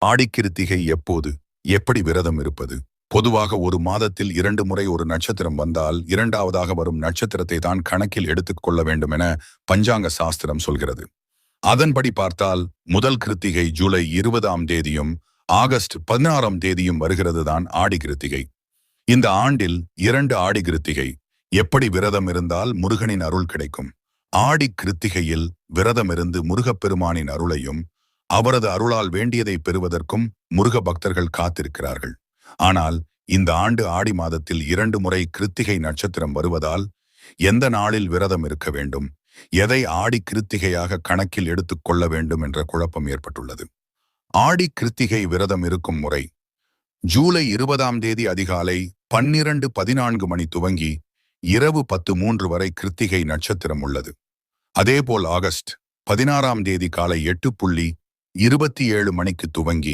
ஆடிக்கிருத்திகை எப்போது, எப்படி விரதம் இருப்பது? பொதுவாக ஒரு மாதத்தில் 2 முறை ஒரு நட்சத்திரம் வந்தால் இரண்டாவதாக வரும் நட்சத்திரத்தை தான் கணக்கில் எடுத்துக்கொள்ள வேண்டும் என பஞ்சாங்க சாஸ்திரம் சொல்கிறது. அதன்படி பார்த்தால் முதல் கிருத்திகை ஜூலை 20ஆம் தேதியும் ஆகஸ்ட் 16ஆம் தேதியும் வருகிறதுதான் ஆடி கிருத்திகை. இந்த ஆண்டில் 2 ஆடி கிருத்திகை. எப்படி விரதம் இருந்தால் முருகனின் அருள் கிடைக்கும்? ஆடி கிருத்திகையில் விரதம் இருந்து முருகப்பெருமானின் அருளையும் அவரது அருளால் வேண்டியதை பெறுவதற்கும் முருக பக்தர்கள் காத்திருக்கிறார்கள். ஆனால் இந்த ஆண்டு ஆடி மாதத்தில் 2 முறை கிருத்திகை நட்சத்திரம் வருவதால் எந்த நாளில் விரதம் இருக்க வேண்டும், எதை ஆடி கிருத்திகையாக கணக்கில் எடுத்துக்கொள்ள வேண்டும் என்ற குழப்பம் ஏற்பட்டுள்ளது. ஆடி கிருத்திகை விரதம் இருக்கும் முறை: ஜூலை 20ஆம் தேதி அதிகாலை 12:14 மணி துவங்கி இரவு 10:03 வரை கிருத்திகை நட்சத்திரம் உள்ளது. அதேபோல் ஆகஸ்ட் 16ஆம் தேதி காலை 8:27 மணிக்கு துவங்கி